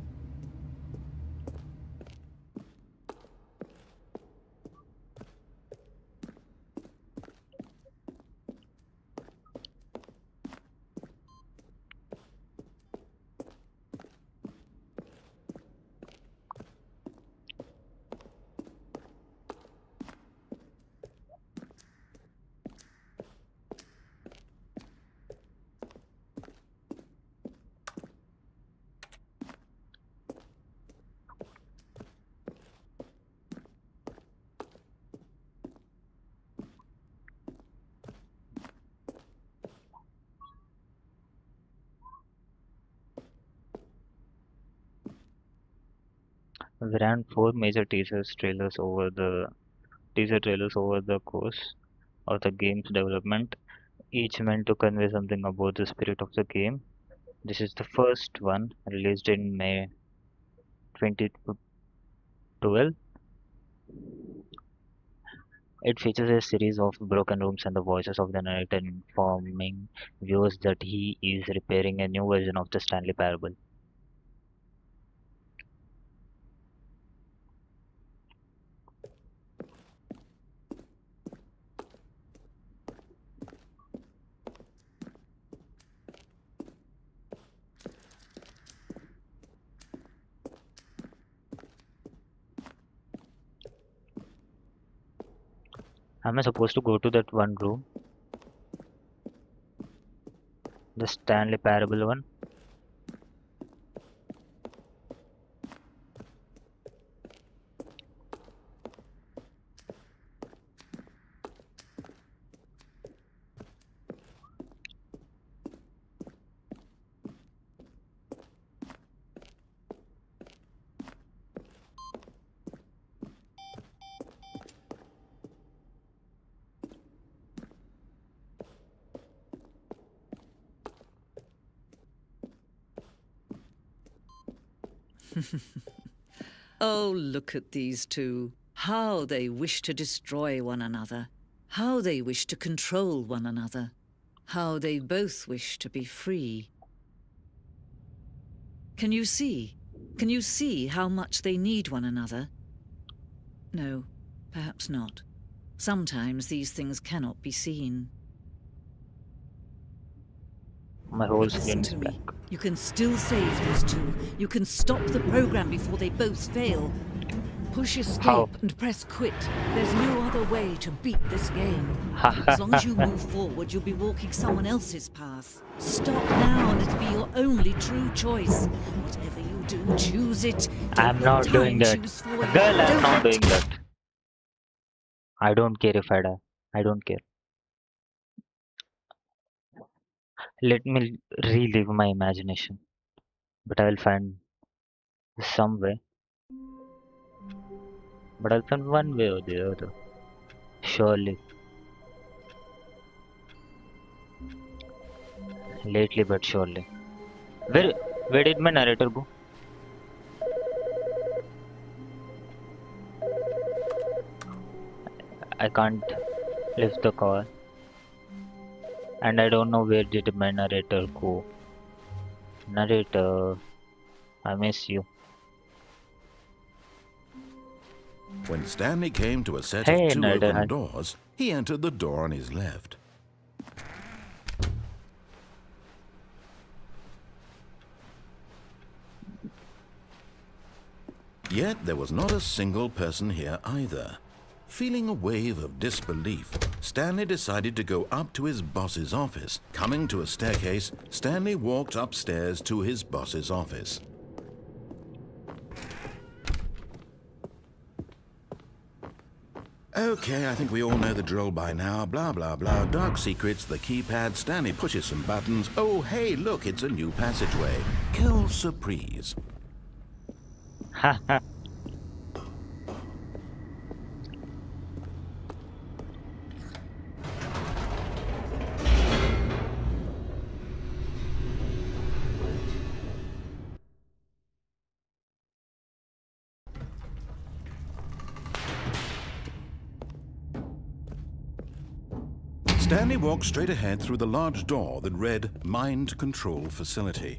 We ran 4 major teaser trailers over the course of the game's development, each meant to convey something about the spirit of the game. This is the first one, released in May 2012. It features a series of broken rooms and the voices of the narrator informing viewers that he is repairing a new version of the Stanley Parable. Am I supposed to go to that one room? The Stanley Parable one? Oh, look at these two. How they wish to destroy one another. How they wish to control one another. How they both wish to be free. Can you see? Can you see how much they need one another? No, perhaps not. Sometimes these things cannot be seen. My whole Listen screen is to black. me. You can still save these two. You can stop the program before they both fail. Push escape How? and press quit. There's no other way to beat this game. As long as you move forward, you'll be walking someone else's path. Stop now and it'll be your only true choice. Whatever you do, choose it. Don't I'm let not time doing that. choose for you. Girl, I'm Don't not let doing that. I don't care if I die. I don't care. Let me relive my imagination. But I will find some way. But I'll find one way or the other. Surely. Lately but surely. Where did my narrator go? I can't lift the call. And I don't know where did my narrator go. Narrator, I miss you. When Stanley came to a set Hey, of 2 Narrator, open hi. doors, he entered the door on his left. Yet there was not a single person here either. Feeling a wave of disbelief, Stanley decided to go up to his boss's office. Coming to a staircase, Stanley walked upstairs to his boss's office. Okay, I think we all know the drill by now. Blah, blah, blah. Dark secrets, the keypad. Stanley pushes some buttons. Oh, hey, look, it's a new passageway. Quelle surprise. Haha. Stanley walked straight ahead through the large door that read Mind Control Facility.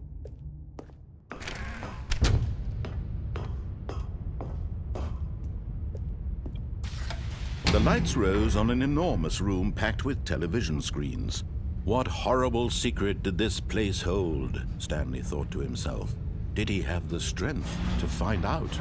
The lights rose on an enormous room packed with television screens. What horrible secret did this place hold? Stanley thought to himself. Did he have the strength to find out?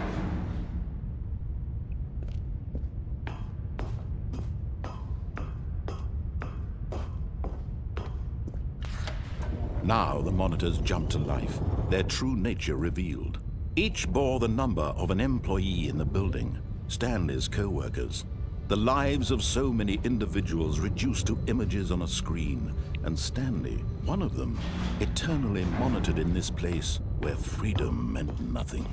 Now the monitors jumped to life, their true nature revealed. Each bore the number of an employee in the building, Stanley's co-workers. The lives of so many individuals reduced to images on a screen, and Stanley, one of them, eternally monitored in this place where freedom meant nothing.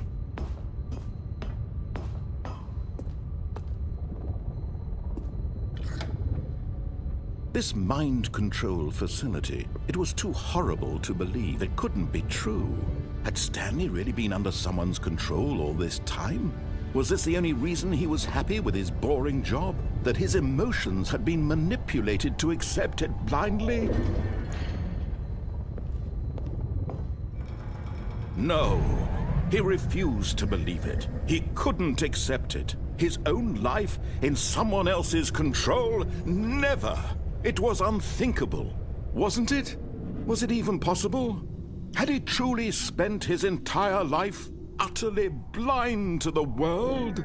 This mind control facility, it was too horrible to believe. It couldn't be true. Had Stanley really been under someone's control all this time? Was this the only reason he was happy with his boring job? That his emotions had been manipulated to accept it blindly? No, he refused to believe it. He couldn't accept it. His own life in someone else's control? Never! It was unthinkable, wasn't it? Was it even possible? Had he truly spent his entire life utterly blind to the world?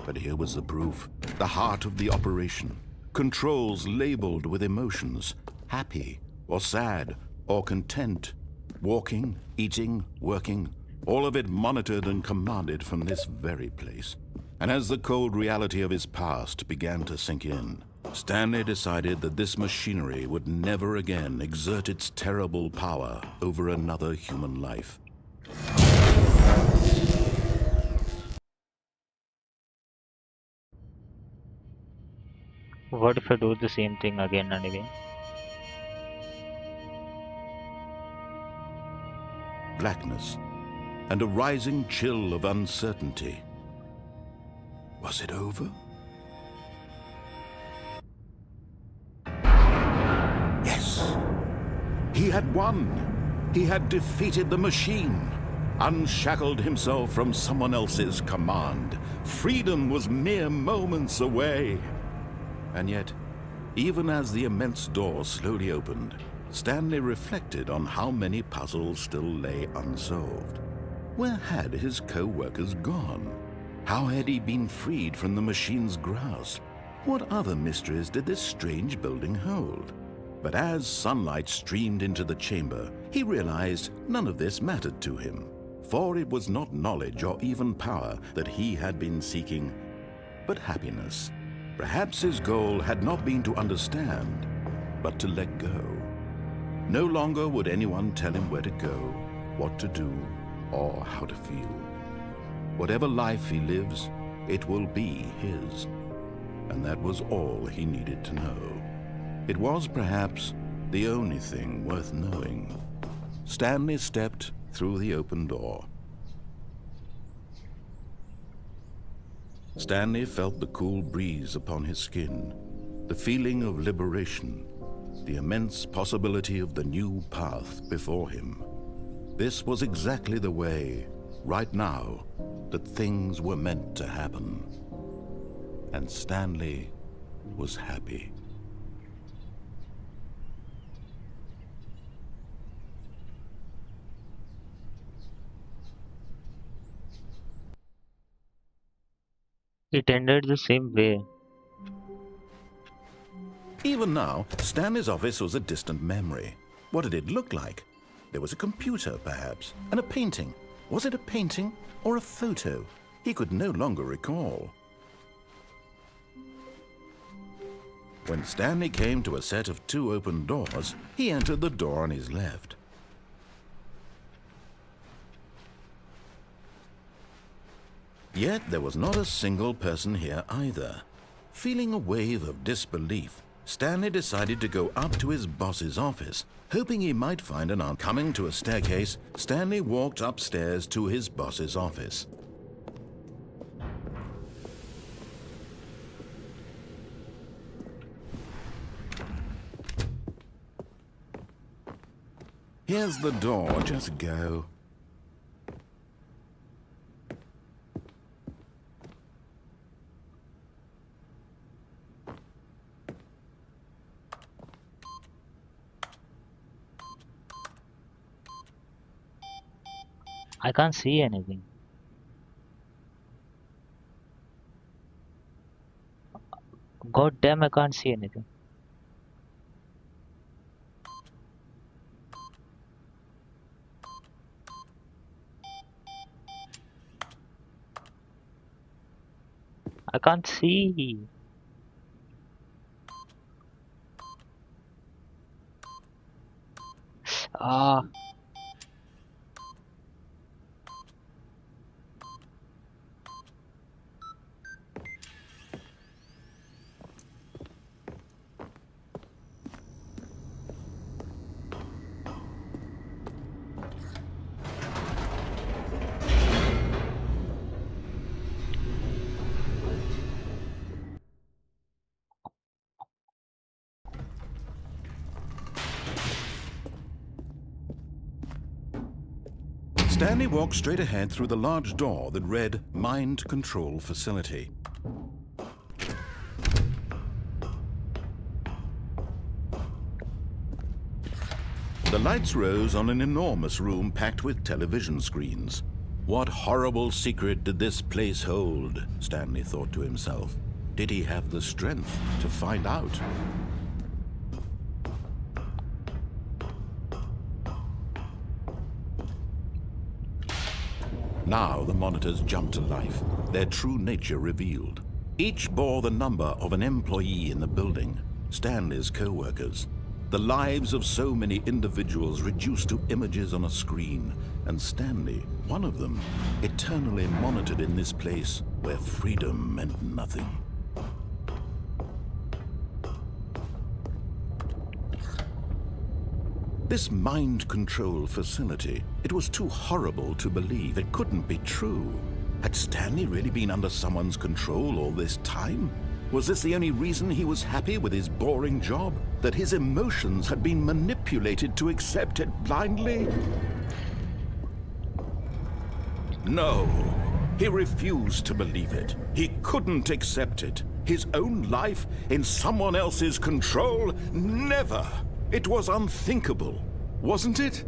But here was the proof, the heart of the operation. Controls labeled with emotions, happy or sad or content, walking, eating, working, all of it monitored and commanded from this very place. And as the cold reality of his past began to sink in, Stanley decided that this machinery would never again exert its terrible power over another human life. What if I do the same thing again and again? Blackness and a rising chill of uncertainty. Was it over? Yes. He had won. He had defeated the machine, unshackled himself from someone else's command. Freedom was mere moments away. And yet, even as the immense door slowly opened, Stanley reflected on how many puzzles still lay unsolved. Where had his co-workers gone? How had he been freed from the machine's grasp? What other mysteries did this strange building hold? But as sunlight streamed into the chamber, he realized none of this mattered to him, for it was not knowledge or even power that he had been seeking, but happiness. Perhaps his goal had not been to understand, but to let go. No longer would anyone tell him where to go, what to do, or how to feel. Whatever life he lives, it will be his. And that was all he needed to know. It was perhaps the only thing worth knowing. Stanley stepped through the open door. Stanley felt the cool breeze upon his skin, the feeling of liberation, the immense possibility of the new path before him. This was exactly the way, right now, that things were meant to happen. And Stanley was happy. It ended the same way. Even now, Stanley's office was a distant memory. What did it look like? There was a computer, perhaps, and a painting. Was it a painting or a photo? He could no longer recall. When Stanley came to a set of 2 open doors, he entered the door on his left. Yet there was not a single person here either. Feeling a wave of disbelief, Stanley decided to go up to his boss's office, hoping he might find an answer. Coming to a staircase, Stanley walked upstairs to his boss's office. Here's the door, just go. I can't see anything. God damn, I can't see anything. I can't see. Ah. Stanley walked straight ahead through the large door that read Mind Control Facility. The lights rose on an enormous room packed with television screens. What horrible secret did this place hold? Stanley thought to himself. Did he have the strength to find out? Now the monitors jumped to life, their true nature revealed. Each bore the number of an employee in the building, Stanley's co-workers. The lives of so many individuals reduced to images on a screen, and Stanley, one of them, eternally monitored in this place where freedom meant nothing. This mind control facility, it was too horrible to believe. It couldn't be true. Had Stanley really been under someone's control all this time? Was this the only reason he was happy with his boring job? That his emotions had been manipulated to accept it blindly? No, he refused to believe it. He couldn't accept it. His own life in someone else's control? Never! It was unthinkable, wasn't it?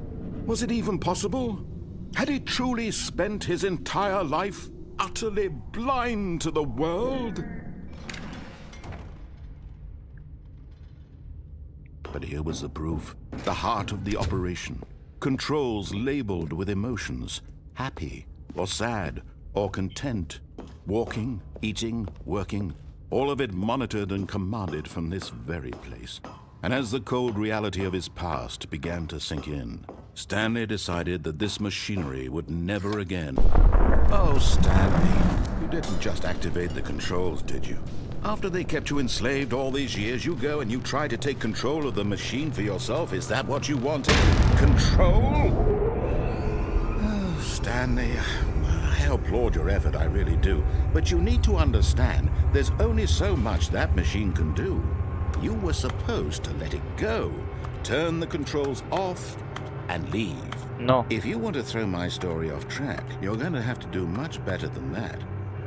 Was it even possible? Had he truly spent his entire life utterly blind to the world? But here was the proof, the heart of the operation. Controls labeled with emotions, happy or sad or content, walking, eating, working, all of it monitored and commanded from this very place. And as the cold reality of his past began to sink in, Stanley decided that this machinery would never again... Oh, Stanley, you didn't just activate the controls, did you? After they kept you enslaved all these years, you go and you try to take control of the machine for yourself. Is that what you wanted? Control? Oh, Stanley, I applaud your effort, I really do. But you need to understand, there's only so much that machine can do. You were supposed to let it go, turn the controls off, and leave. No. If you want to throw my story off track, you're going to have to do much better than that.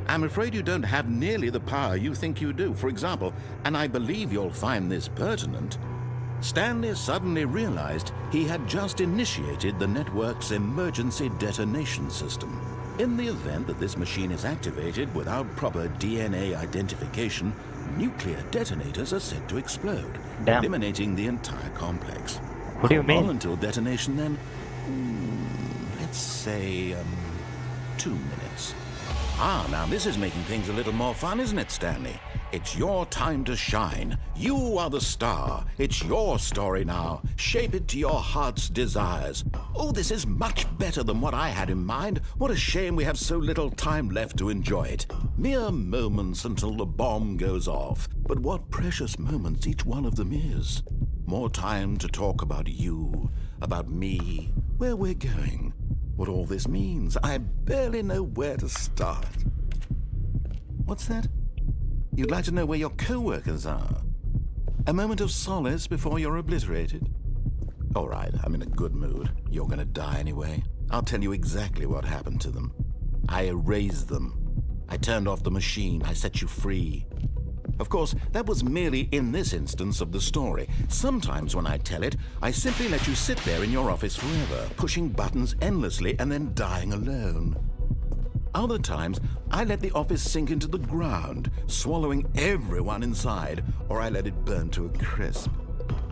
I'm afraid you don't have nearly the power you think you do. For example, and I believe you'll find this pertinent, Stanley suddenly realized he had just initiated the network's emergency detonation system. In the event that this machine is activated without proper DNA identification, nuclear detonators are said to explode, Damn. eliminating the entire complex. What do you How long mean? until detonation then? Let's say, 2 minutes. Ah, now this is making things a little more fun, isn't it, Stanley? It's your time to shine. You are the star. It's your story now. Shape it to your heart's desires. Oh, this is much better than what I had in mind. What a shame we have so little time left to enjoy it. Mere moments until the bomb goes off. But what precious moments each one of them is. More time to talk about you, about me, where we're going, what all this means. I barely know where to start. What's that? You'd like to know where your co-workers are? A moment of solace before you're obliterated? All right, I'm in a good mood. You're gonna die anyway. I'll tell you exactly what happened to them. I erased them. I turned off the machine. I set you free. Of course, that was merely in this instance of the story. Sometimes when I tell it, I simply let you sit there in your office forever, pushing buttons endlessly and then dying alone. Other times, I let the office sink into the ground, swallowing everyone inside, or I let it burn to a crisp.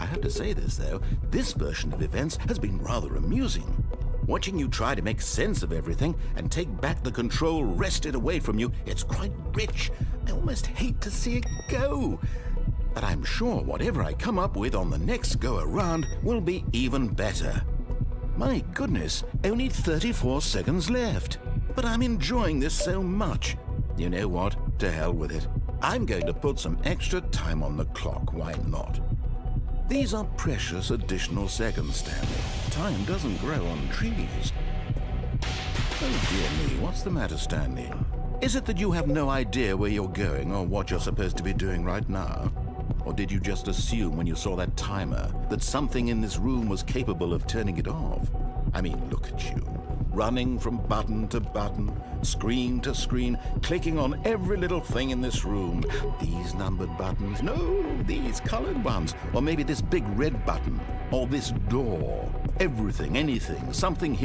I have to say this, though, this version of events has been rather amusing. Watching you try to make sense of everything and take back the control wrested away from you, it's quite rich. I almost hate to see it go. But I'm sure whatever I come up with on the next go-around will be even better. My goodness, only 34 seconds left. But I'm enjoying this so much. You know what? To hell with it. I'm going to put some extra time on the clock. Why not? These are precious additional seconds, Stanley. Time doesn't grow on trees. Oh dear me, what's the matter, Stanley? Is it that you have no idea where you're going or what you're supposed to be doing right now? Or did you just assume when you saw that timer that something in this room was capable of turning it off? I mean, look at you. Running from button to button, screen to screen, clicking on every little thing in this room. These numbered buttons, no, these colored ones. Or maybe this big red button, or this door. Everything, anything, something here.